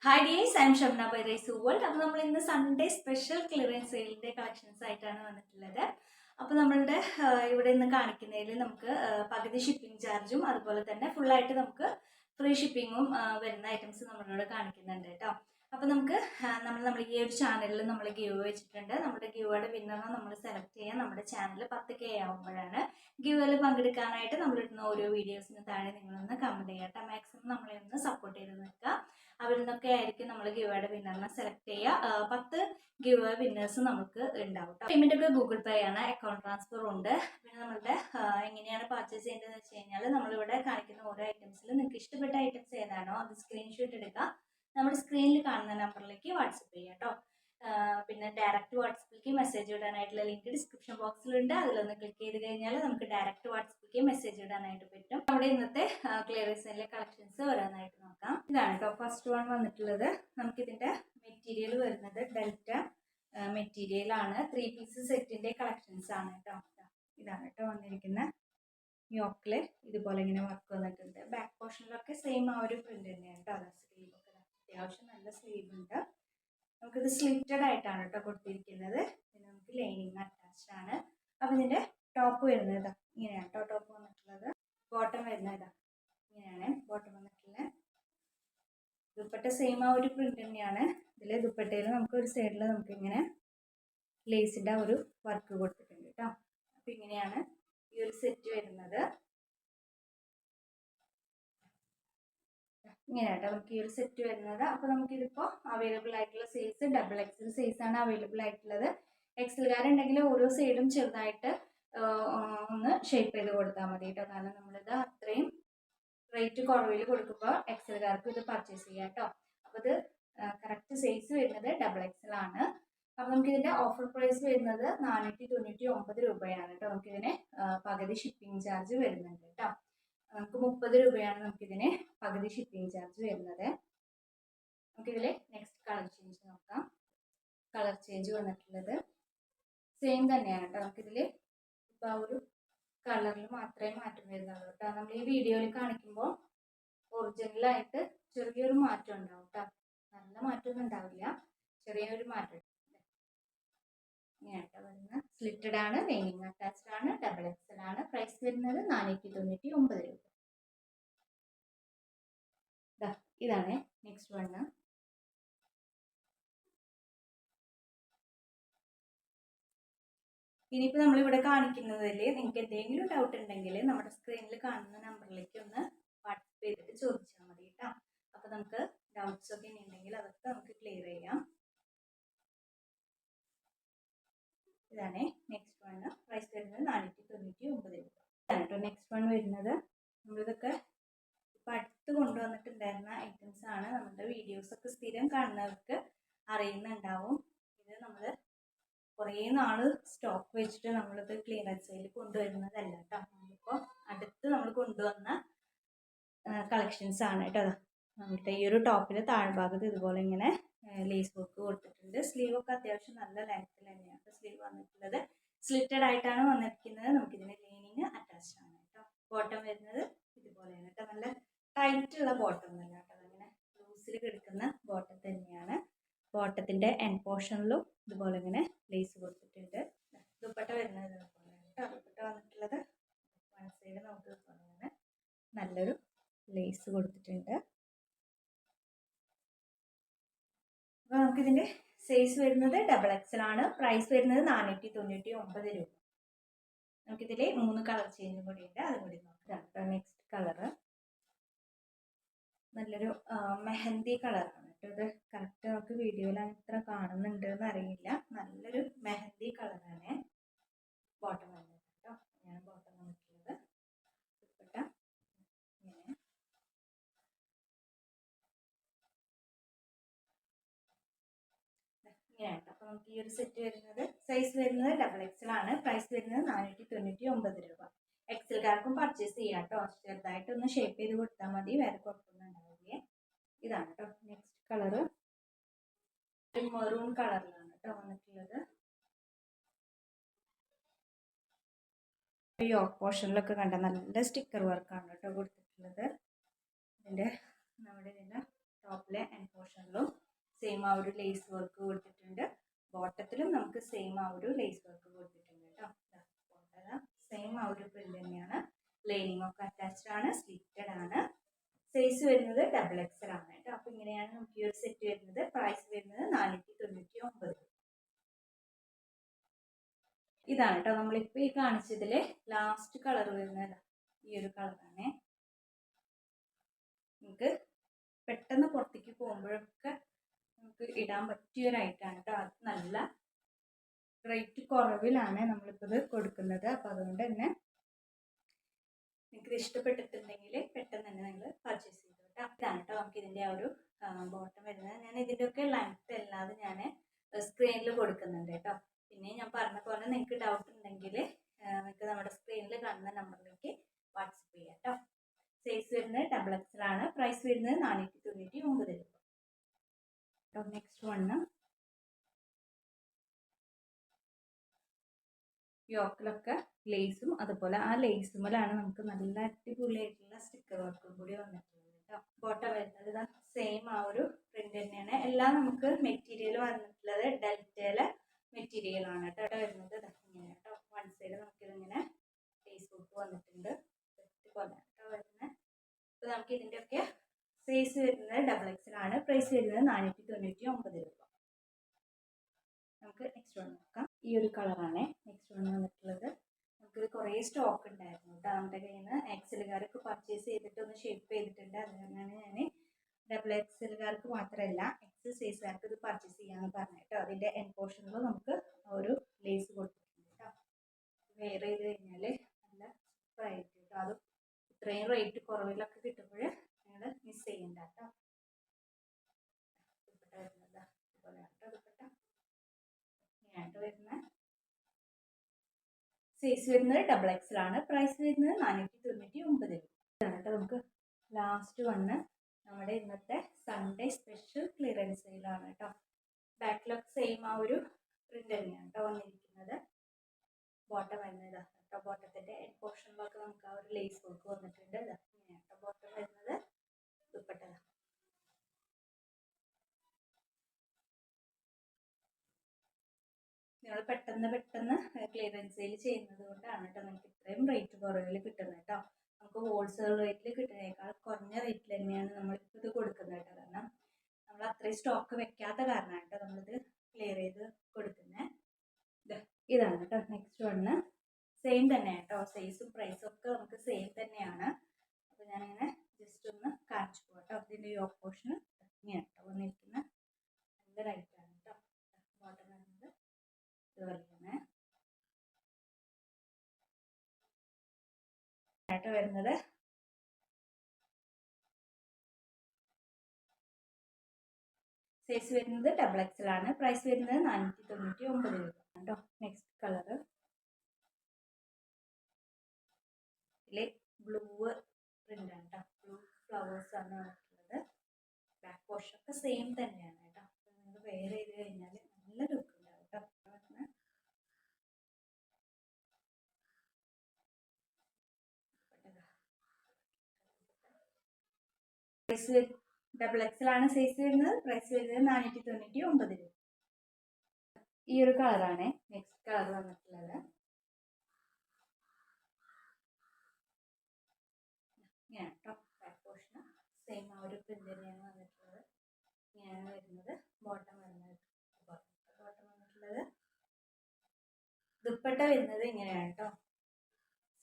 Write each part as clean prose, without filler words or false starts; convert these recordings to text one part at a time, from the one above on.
Hi dears, I am Shamna by rise world. അപ്പോൾ നമ്മൾ ഇന്ന് സൺഡേ സ്പെഷ്യൽ ക്ലിയറൻസ് സെയിലിൻ്റെ കളക്ഷൻസ് ആയിട്ടാണ് വന്നിട്ടുള്ളത്. അപ്പോൾ നമ്മളുടെ ഇവിടെ ഇന്ന് കാണിക്കുന്നതിൽ നമുക്ക് പകുതി ഷിപ്പിംഗ് ചാർജും അതുപോലെ തന്നെ ഫുള്ളായിട്ട് നമുക്ക് ഫ്രീ ഷിപ്പിങ്ങും വരുന്ന ഐറ്റംസ് നമ്മളിവിടെ കാണിക്കുന്നുണ്ട് കേട്ടോ. അപ്പോൾ നമുക്ക് നമ്മൾ ഈ ഒരു ചാനലിൽ നമ്മൾ ഗിവ് വെച്ചിട്ടുണ്ട്. നമ്മുടെ ഗിവയുടെ വിന്നറിനെ നമ്മൾ സെലക്ട് ചെയ്യാൻ നമ്മുടെ ചാനൽ 10K ആവുമ്പോഴാണ്. ഗിവയിൽ പങ്കെടുക്കാനായിട്ട് നമ്മളിടുന്ന ഓരോ വീഡിയോസിന് താഴെ നിങ്ങളൊന്ന് കമൻറ്റ് ചെയ്യാം. മാക്സിമം നമ്മളെ ഒന്ന് സപ്പോർട്ട് ചെയ്ത് നിൽക്കുക. അവരിൽ നിന്നൊക്കെ ആയിരിക്കും നമ്മൾ ഗിവയുടെ വിന്നറിനെ സെലക്ട് ചെയ്യുക. 10 ഗിവ് വിന്നേഴ്സ് നമുക്ക് ഉണ്ടാവും. പേയ്മെന്റ് ഒക്കെ ഗൂഗിൾ പേ ആണ്, അക്കൗണ്ട് ട്രാൻസ്ഫർ ഉണ്ട്. പിന്നെ നമ്മളുടെ എങ്ങനെയാണ് പർച്ചേസ് ചെയ്യേണ്ടതെന്ന് വെച്ച് കഴിഞ്ഞാൽ നമ്മളിവിടെ കാണിക്കുന്ന ഓരോ ഐറ്റംസിൽ നിങ്ങൾക്ക് ഇഷ്ടപ്പെട്ട ഐറ്റംസ് ഏതാണോ അത് സ്ക്രീൻഷോട്ട് എടുക്കുക, നമ്മുടെ സ്ക്രീനിൽ കാണുന്ന നമ്പറിലേക്ക് വാട്സപ്പ് ചെയ്യുക കേട്ടോ. പിന്നെ ഡയറക്റ്റ് വാട്സപ്പിലേക്ക് മെസ്സേജ് ഇടാനായിട്ടുള്ള ലിങ്ക് ഡിസ്ക്രിപ്ഷൻ ബോക്സിലുണ്ട്. അതിലൊന്ന് ക്ലിക്ക് ചെയ്ത് കഴിഞ്ഞാൽ നമുക്ക് ഡയറക്റ്റ് വാട്സപ്പിലേക്ക് മെസ്സേജ് ഇടാനായിട്ട് പറ്റും. അവിടെ ഇന്നത്തെ ക്ലിയറൻസിലെ കളക്ഷൻസ് വരാനായിട്ട് നോക്കാം. ഇതാണ് കേട്ടോ ഫസ്റ്റ് വൺ വന്നിട്ടുള്ളത്. നമുക്കിതിൻ്റെ മെറ്റീരിയൽ വരുന്നത് ഡെൽറ്റ മെറ്റീരിയൽ ആണ്. 3 പീസ് സെറ്റിൻ്റെ കളക്ഷൻസ് ആണ് കേട്ടോ. ഇതാണ് കേട്ടോ വന്നിരിക്കുന്ന യോക്കില് ഇതുപോലെ ഇങ്ങനെ വർക്ക് വന്നിട്ടുണ്ട്. ബാക്ക് പോർഷനിലൊക്കെ സെയിം ആ ഒരു പ്രിന്റ് തന്നെയാണ് കേട്ടോ. അത് സ്ലീവ് ഒക്കെ അത്യാവശ്യം നല്ല സ്ലീവ് ഉണ്ട്. നമുക്കിത് സ്ലിറ്റഡ് ആയിട്ടാണ് കേട്ടോ കൊടുത്തിരിക്കുന്നത്. പിന്നെ നമുക്ക് ലൈനിങ് അറ്റാച്ച്ഡ് ആണ്. അപ്പം ഇതിൻ്റെ ടോപ്പ് വരുന്നത് ഇതാ ഇങ്ങനെയാണ് കേട്ടോ ടോപ്പ് വന്നിട്ടുള്ളത്. ബോട്ടം വരുന്നത് ഇതാ ഇങ്ങനെയാണ് ബോട്ടം വന്നിട്ടുള്ളത്. ദുപ്പട്ട സെയിം ആ ഒരു പ്രിന്റ് തന്നെയാണ്. ഇതിൽ ദുപ്പട്ടയിൽ നമുക്ക് ഒരു സൈഡിൽ നമുക്ക് ഇങ്ങനെ ലേസിൻ്റെ ഒരു വർക്ക് കൊടുത്തിട്ടുണ്ട് കേട്ടോ. അപ്പം ഇങ്ങനെയാണ് ഈ ഒരു സെറ്റ് വരുന്നത്. ഇങ്ങനെയാട്ടോ നമുക്ക് ഈ ഒരു സെറ്റ് വരുന്നത്. അപ്പോൾ നമുക്കിതിപ്പോൾ അവൈലബിൾ ആയിട്ടുള്ള സൈസ് XXL സൈസാണ് അവൈലബിൾ ആയിട്ടുള്ളത്. എക്സൽകാരുണ്ടെങ്കിൽ ഓരോ സൈഡും ചെറുതായിട്ട് ഒന്ന് ഷേപ്പ് ചെയ്ത് കൊടുത്താൽ മതി കേട്ടോ. കാരണം നമ്മളിത് അത്രയും റേറ്റ് കുറവിൽ കൊടുക്കുമ്പോൾ എക്സൽകാർക്ക് ഇത് പർച്ചേസ് ചെയ്യാം കേട്ടോ. അപ്പോൾ ഇത് കറക്റ്റ് സൈസ് വരുന്നത് XXL ആണ്. അപ്പോൾ നമുക്കിതിൻ്റെ ഓഫർ പ്രൈസ് വരുന്നത് 499 രൂപയാണ് കേട്ടോ. നമുക്കിതിന് പകുതി ഷിപ്പിംഗ് ചാർജ് വരുന്നുണ്ട് കേട്ടോ. നമുക്ക് 30 രൂപയാണ് നമുക്കിതിന് പകുതി ഷിപ്പിംഗ് ചാർജ് വരുന്നത്. നമുക്കിതിൽ നെക്സ്റ്റ് കളർ ചേഞ്ച് നോക്കാം. കളർ ചേഞ്ച് വന്നിട്ടുള്ളത് സെയിം തന്നെയാണ് കേട്ടോ. നമുക്കിതിൽ ഇപ്പോൾ ആ ഒരു കളറിൽ മാത്രമേ മാറ്റം വരുന്നുള്ളൂ കേട്ടോ. നമ്മൾ ഈ വീഡിയോയിൽ കാണിക്കുമ്പോൾ ഒറിജിനലായിട്ട് ചെറിയൊരു മാറ്റം ഉണ്ടാവും കേട്ടോ. നല്ല മാറ്റമൊന്നും ഉണ്ടാവില്ല, ചെറിയൊരു മാറ്റം. ഇങ്ങനെയാട്ടോ വരുന്നത്. സ്ലിറ്റഡ് ആണ്, ലൈനിങ് അറ്റാച്ച്ഡ് ആണ്, XXL ആണ്. പ്രൈസ് വരുന്നത് 499 രൂപ. ഇതാണ് നെക്സ്റ്റ് വണ്. ഇനിയിപ്പോൾ നമ്മളിവിടെ കാണിക്കുന്നതിൽ നിങ്ങൾക്ക് എന്തെങ്കിലും ഡൗട്ട് ഉണ്ടെങ്കിൽ നമ്മുടെ സ്ക്രീനിൽ കാണുന്ന നമ്പറിലേക്ക് ഒന്ന് വാട്സപ്പ് ചെയ്തിട്ട് ചോദിച്ചാൽ മതി കേട്ടോ. അപ്പോൾ നമുക്ക് ഡൗട്ട്സ് ഒക്കെ ഉണ്ടെങ്കിൽ അതൊക്കെ നമുക്ക് ക്ലിയർ ചെയ്യാം. ഇതാണ് നെക്സ്റ്റ് വണ്. പ്രൈസ് വരുന്നത് 499 രൂപ. ഇതാണ് കേട്ടോ നെക്സ്റ്റ് വൺ വരുന്നത്. നമ്മളിതൊക്കെ ഇപ്പം അടുത്ത് കൊണ്ടുവന്നിട്ടുണ്ടായിരുന്ന ഐറ്റംസ് ആണ്. നമ്മുടെ വീഡിയോസൊക്കെ സ്ഥിരം കാണുന്നവർക്ക് അറിയുന്നുണ്ടാവും. ഇത് നമ്മൾ കുറേ നാൾ സ്റ്റോക്ക് വെച്ചിട്ട് നമ്മളിത് ക്ലിയറൻസിൽ കൊണ്ടുവരുന്നതല്ല കേട്ടോ. നമ്മളിപ്പോൾ അടുത്ത് നമ്മൾ കൊണ്ടുവന്ന കളക്ഷൻസ് ആണ് കേട്ടോ. നമ്മളുടെ ഈ ഒരു ടോപ്പിൽ താഴ്ഭാഗത്ത് ഇതുപോലെ ഇങ്ങനെ ലേസ് വർക്ക് കൊടുത്തിട്ടുണ്ട്. സ്ലീവൊക്കെ അത്യാവശ്യം നല്ല ലെങ്ത്തിൽ തന്നെയാണ് സ്ലീവ് വന്നിട്ടുള്ളത്. സ്ലിറ്റഡ് ആയിട്ടാണ് വന്നിരിക്കുന്നത്. നമുക്കിതിന് ലൈനിങ് അറ്റാച്ച്ഡ് ആണ് കേട്ടോ. ബോട്ടം വരുന്നത് ഇതുപോലെയാണ് കേട്ടോ. നല്ല ടൈറ്റുള്ള ബോട്ടം തന്നെ കേട്ടോ. അങ്ങനെ ലൂസിൽ കിടക്കുന്ന ബോട്ടം തന്നെയാണ്. ബോട്ടത്തിൻ്റെ എൻഡ് പോർഷനിലും ഇതുപോലെ ഇങ്ങനെ ലേസ് കൊടുത്തിട്ടുണ്ട്. ദുപ്പട്ട വരുന്നത് ഇതുപോലെയാണ് കേട്ടോ. ദുപ്പട്ട വന്നിട്ടുള്ളത് വൺ സൈഡ് നമുക്ക് ഇതുപോലെയാണ് നല്ലൊരു ലേസ് കൊടുത്തിട്ടുണ്ട്. അപ്പോൾ നമുക്കിതിൻ്റെ സൈസ് വരുന്നത് XXL ആണ്. പ്രൈസ് വരുന്നത് 499 രൂപ. നമുക്കിതിൽ 3 കളർ ചേഞ്ചും കൂടി ഉണ്ട്, അതും കൂടി നോക്കാം. നെക്സ്റ്റ് കളറ് നല്ലൊരു മെഹന്തി കളറാണ് കേട്ടോ. ഇത് കറക്റ്റ് നമുക്ക് വീഡിയോയിൽ എത്ര കാണുന്നുണ്ട് എന്ന് അറിയില്ല. നല്ലൊരു മെഹന്തി കളറാണ്. ബോട്ടം വന്നത് കേട്ടോ. ഞാൻ ബോട്ടം വന്നിട്ടുള്ളത് ദുപ്പട്ട ഇങ്ങനെ. ഇങ്ങനെയാണ്. അപ്പോൾ നമുക്ക് ഈ ഒരു സെറ്റ് വരുന്നത് സൈസ് വരുന്നത് XXL ആണ്. പ്രൈസ് വരുന്നത് 499 രൂപ. എക്സൽക്കാർക്കും പർച്ചേസ് ചെയ്യാം കേട്ടോ. ചെറുതായിട്ടൊന്ന് ഷേപ്പ് ചെയ്ത് കൊടുത്താൽ മതി, വേറെ കുഴപ്പമൊന്നും ഉണ്ടാവില്ലേ. ഇതാണ് കേട്ടോ നെക്സ്റ്റ് കളറ്. മെറൂൺ കളറിലാണ് കേട്ടോ വന്നിട്ടുള്ളത്. യോക്ക് പോർഷനിലൊക്കെ കണ്ട നല്ല സ്റ്റിക്കർ വർക്കാണ് കേട്ടോ കൊടുത്തിട്ടുള്ളത്. ഇതിൻ്റെ നമ്മുടെ ഇതിൻ്റെ ടോപ്പിലെ എൻഡ് പോർഷനിലും സെയിം ആ ഒരു ലേസ് വർക്ക് കൊടുത്തിട്ടുണ്ട്. ബോട്ടത്തിലും നമുക്ക് സെയിം ആ ഒരു ലേസ് വർക്ക് കൊടുത്തിട്ടുണ്ട് കേട്ടോ. സെയിം ആ ഒരു പ്രിന്റ് തന്നെയാണ്. ലൈനിങ് ഒക്കെ അറ്റാച്ച്ഡ് ആണ്, സ്ലിറ്റഡ് ആണ്. സൈസ് വരുന്നത് XXL ആണ് കേട്ടോ. അപ്പൊ ഇങ്ങനെയാണ് നമുക്ക് ഈ ഒരു സെറ്റ് വരുന്നത്. പ്രൈസ് വരുന്നത് 499. ഇതാണ് കേട്ടോ നമ്മളിപ്പോ ഈ കാണിച്ചതില് ലാസ്റ്റ് കളർ വരുന്നത്. ഈ ഒരു കളറാണ്. നമുക്ക് പെട്ടെന്ന് പുറത്തേക്ക് പോകുമ്പോഴൊക്കെ നമുക്ക് ഇടാൻ പറ്റിയ ഒരു ഐറ്റാണ് കേട്ടോ. അത് നല്ല റേറ്റ് കുറവിലാണ് നമ്മളിപ്പോൾ ഇത് കൊടുക്കുന്നത്. അപ്പോൾ അതുകൊണ്ട് തന്നെ നിങ്ങൾക്ക് ഇഷ്ടപ്പെട്ടിട്ടുണ്ടെങ്കിൽ പെട്ടെന്ന് തന്നെ നിങ്ങൾ പർച്ചേസ് ചെയ്തു കേട്ടോ. ഇതാണ് കേട്ടോ നമുക്ക് ഇതിൻ്റെ ആ ഒരു ബോട്ടം വരുന്നത്. ഞാൻ ഇതിൻ്റെയൊക്കെ ലെങ്ത് അല്ലാതെ ഞാൻ സ്ക്രീനിൽ കൊടുക്കുന്നുണ്ട് കേട്ടോ. പിന്നെ ഞാൻ പറഞ്ഞ പോലെ നിങ്ങൾക്ക് ഡൗട്ട് ഉണ്ടെങ്കിൽ നിങ്ങൾക്ക് നമ്മുടെ സ്ക്രീനിൽ കാണുന്ന നമ്പറിലേക്ക് വാട്സപ്പ് ചെയ്യാം കേട്ടോ. സൈസ് വരുന്നത് XXL ആണ്. പ്രൈസ് വരുന്നത് 499 രൂപ. നെക്സ്റ്റ് വണ്ണ് യോക്കിലൊക്കെ ലേസും അതുപോലെ ആ ലേസുമലാണ് നമുക്ക് നല്ല അടിപൊളിയായിട്ടുള്ള സ്റ്റിക്കർ വർക്കും കൂടി വന്നിട്ടുള്ളത് കേട്ടോ. ബോട്ടം വരുന്നത് സെയിം ആ ഒരു പ്രിന്റ് തന്നെയാണ്. എല്ലാം നമുക്ക് മെറ്റീരിയൽ വന്നിട്ടുള്ളത് ഡെൽറ്റയിലെ മെറ്റീരിയൽ ആണ് കേട്ടോ വരുന്നത്. ഇങ്ങനെ കേട്ടോ. വൺ സൈഡ് നമുക്കിതിങ്ങനെ ലേസ് വർക്ക് വന്നിട്ടുണ്ട് പോലെ കേട്ടോ വരുന്നത്. അപ്പോൾ നമുക്ക് ഇതിൻ്റെയൊക്കെ സൈസ് വരുന്നത് XXL ആണ്. പ്രൈസ് വരുന്നത് 499 രൂപ. നമുക്ക് നെക്സ്റ്റ് വൺ നോക്കാം. ഈ ഒരു കളറാണ് നെക്സ്റ്റ് വൺ വന്നിട്ടുള്ളത്. നമുക്കിത് കുറേ സ്റ്റോക്ക് ഉണ്ടായിരുന്നു കേട്ടോ നമ്മുടെ കയ്യിൽ നിന്ന്. XL-കാർക്ക് പർച്ചേസ് ചെയ്തിട്ട് ഒന്ന് ഷേപ്പ് ചെയ്തിട്ടുണ്ട്. അതുകൊണ്ടാണ് ഞാൻ XXL-കാർക്ക് മാത്രമല്ല എക്സ് സൈസുകാർക്ക് ഇത് പർച്ചേസ് ചെയ്യാമെന്ന് പറഞ്ഞു കേട്ടോ. അതിൻ്റെ എൻഡ് പോർഷനിൽ നമുക്ക് ഒരു ലേസ് കൊടുത്തിട്ടുണ്ട് കേട്ടോ. വെയർ ചെയ്ത് കഴിഞ്ഞാൽ നല്ല സൂപ്പറായിട്ട് കേട്ടോ. അത് ഇത്രയും റേറ്റ് കുറവിലൊക്കെ കിട്ടുമ്പോൾ നിങ്ങൾ മിസ് ചെയ്യണ്ട കേട്ടോ. ദുപ്പട്ട വരുന്നത് ഇതുപോലെ കേട്ടോ. ദുപ്പട്ട ഇങ്ങനെയായിട്ട് വരുന്ന സൈസ് വരുന്നത് XXL ആണ്. പ്രൈസ് വരുന്നത് 499 രൂപ. ഇതാണ് കേട്ടോ നമുക്ക് ലാസ്റ്റ് വണ്ണ്. നമ്മുടെ ഇന്നത്തെ സൺഡേ സ്പെഷ്യൽ ക്ലിയറൻസ് സെയിലാണ് കേട്ടോ. ബാക്കിലൊക്കെ സെയിം ആ ഒരു പ്രിന്റ് തന്നെയാണ് കേട്ടോ വന്നിരിക്കുന്നത്. ബോട്ടം വരുന്നത് കേട്ടോ. ബോട്ടത്തിൻ്റെ എൻഡ് പോർഷനിലൊക്കെ നമുക്ക് ആ ഒരു ലേസ് വർക്ക് വന്നിട്ടുണ്ട്. ഇങ്ങനെയാണ് കേട്ടോ ബോട്ടം വരുന്നത്. ദുപ്പട്ട നിങ്ങൾ പെട്ടെന്ന് ക്ലിയറൻസ് സെയിൽ ചെയ്യുന്നത് കൊണ്ടാണ് കേട്ടോ നമുക്ക് ഇത്രയും റേറ്റ് കുറവിൽ കിട്ടുന്നത് കേട്ടോ. നമുക്ക് ഹോൾസെയിൽ റേറ്റിൽ കിട്ടുന്നതിനേക്കാൾ കുറഞ്ഞ റേറ്റിൽ തന്നെയാണ് നമ്മളിപ്പോൾ ഇത് കൊടുക്കുന്നത് കേട്ടോ. കാരണം നമ്മൾ അത്രയും സ്റ്റോക്ക് വെക്കാത്ത കാരണമാണ് കേട്ടോ നമ്മളിത് ക്ലിയർ ചെയ്ത് കൊടുക്കുന്നത്. ഇതാണ് കേട്ടോ നെക്സ്റ്റ് വണ്ണ്. സെയിം തന്നെയാണ് കേട്ടോ. സൈസും പ്രൈസും ഒക്കെ നമുക്ക് സെയിം തന്നെയാണ്. അപ്പോൾ ഞാനിങ്ങനെ ജസ്റ്റ് ഒന്ന് കാണിച്ചു പോകാം കേട്ടോ. ഇതിൻ്റെ യോക്ക് പോർഷൻ ഇങ്ങനെയാണ് കേട്ടോ വന്നിരിക്കുന്നത്. നല്ല റൈറ്റാണ് കേട്ടോ. ബോട്ടം വരുന്നത് ഇതുപോലെയാണ് കേട്ടോ വരുന്നത്. സൈസ് വരുന്നത് XXL ആണ്. പ്രൈസ് വരുന്നത് 499 രൂപ കേട്ടോ. നെക്സ്റ്റ് കളറ് ഇതിൽ ബ്ലൂ പ്രിന്റ് ആണ് കേട്ടോ. ബ്ലൂ ഫ്ലവേഴ്സ് ആണ് വന്നിട്ടുള്ളത്. ബാക്ക് പോർഷൻ ഒക്കെ സെയിം തന്നെയാണ് കേട്ടോ. നിങ്ങൾ വെയർ ചെയ്ത് കഴിഞ്ഞാൽ നല്ല ലുക്ക് ഉണ്ടാവും കേട്ടോ. പ്രൈസ് XXL ആണ് സൈസ് വരുന്നത്. പ്രൈസ് വരുന്നത് 499 രൂപ. ഈ ഒരു കളറാണ് നെക്സ്റ്റ് കളർ വന്നിട്ടുള്ളത്. ഇങ്ങനെ കേട്ടോ ബാക്ക് പോർഷൻ സെയിം ആ ഒരു പ്രിന്റ് തന്നെയാണ് വന്നിട്ടുള്ളത്. ഇങ്ങനെയാണ് വരുന്നത്. ബോട്ടം വരുന്നത് ബോട്ടം വന്നിട്ടുള്ളത്. ദുപ്പട്ട വരുന്നത് ഇങ്ങനെയാണ് കേട്ടോ.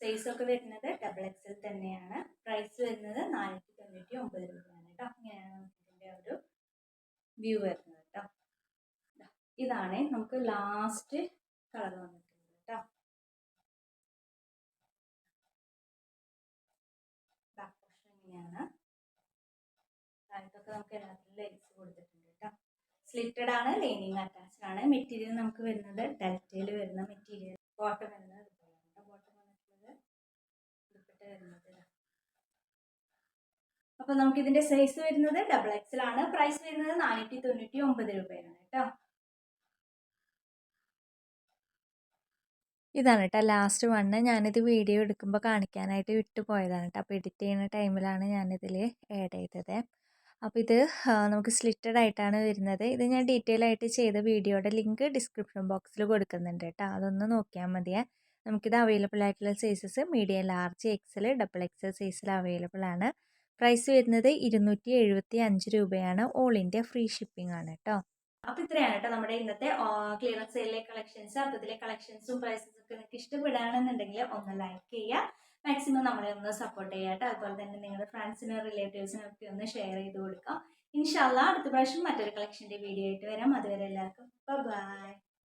സൈസ് ഒക്കെ വരുന്നത് XXL തന്നെയാണ്. പ്രൈസ് വരുന്നത് 499 രൂപയാണ് കേട്ടോ. ഇങ്ങനെയാണ് നമുക്ക് ഇതിൻ്റെ ഒരു വ്യൂ വരുന്നത് കേട്ടോ. ഇതാണ് നമുക്ക് ലാസ്റ്റ് കളർ വന്നിട്ടുള്ളത് കേട്ടോ. ബാക്ക് പോർഷൻ ഇങ്ങനെയാണ്. താഴത്തൊക്കെ നമുക്ക് എല്ലാത്തിലും ലേസ് കൊടുത്തിട്ടുണ്ട് കേട്ടോ. സ്ലിറ്റഡ് ആണ്. ലൈനിങ് അറ്റാച്ച്ഡ് ആണ്. മെറ്റീരിയൽ നമുക്ക് വരുന്നത് ഡെൽറ്റയിൽ വരുന്ന മെറ്റീരിയൽ. ബോട്ടം വരുന്നത് ഇതുപോലെയാണ് ബോട്ടം വന്നിട്ടുള്ളത്. ദുപ്പട്ട വരുന്നത്. അപ്പൊ നമുക്ക് ഇതിന്റെ സൈസ് വരുന്നത് XXL ആണ്. പ്രൈസ് വരുന്നത് 499 രൂപയാണ് കേട്ടോ. ഇതാണ് കേട്ടോ ലാസ്റ്റ് വണ്ണ്. ഞാനിത് വീഡിയോ എടുക്കുമ്പോൾ കാണിക്കാനായിട്ട് വിട്ടുപോയതാണ് കേട്ടോ. അപ്പോൾ എഡിറ്റ് ചെയ്യുന്ന ടൈമിലാണ് ഞാനിതിൽ ആഡ് ചെയ്തത്. അപ്പോൾ ഇത് നമുക്ക് സ്ലിറ്റഡ് ആയിട്ടാണ് വരുന്നത്. ഇത് ഞാൻ ഡീറ്റെയിൽ ആയിട്ട് ചെയ്ത വീഡിയോയുടെ ലിങ്ക് ഡിസ്ക്രിപ്ഷൻ ബോക്സിൽ കൊടുക്കുന്നുണ്ട് കേട്ടോ. അതൊന്ന് നോക്കിയാൽ മതിയേ. നമുക്കിത് അവൈലബിൾ ആയിട്ടുള്ള sizes medium, large, XL, double XL സൈസിൽ അവൈലബിൾ ആണ്. പ്രൈസ് വരുന്നത് 275 രൂപയാണ്. ഓൾ ഇന്ത്യ ഫ്രീ ഷിപ്പിംഗ് ആണ് കേട്ടോ. അപ്പൊ ഇത്രയാണ് കേട്ടോ നമ്മുടെ ഇന്നത്തെ ക്ലിയറൻസ് സെയിലിലെ കളക്ഷൻസ്. അപ്പൊ ഇതിലെ കളക്ഷൻസും പ്രൈസസും ഒക്കെ നിങ്ങൾക്ക് ഇഷ്ടപ്പെടുകയാണെന്നുണ്ടെങ്കിൽ ഒന്ന് ലൈക്ക് ചെയ്യുക, മാക്സിമം നമ്മളെ ഒന്ന് സപ്പോർട്ട് ചെയ്യുക കേട്ടോ. അതുപോലെ തന്നെ നിങ്ങളുടെ ഫ്രണ്ട്സിനും റിലേറ്റീവ്സിനും ഒക്കെ ഒന്ന് ഷെയർ ചെയ്ത് കൊടുക്കാം. ഇൻഷാല്ലാ അടുത്ത പ്രാവശ്യം മറ്റൊരു കളക്ഷൻ്റെ വീഡിയോ ആയിട്ട് വരാം. അതുവരെ എല്ലാവർക്കും ബൈ.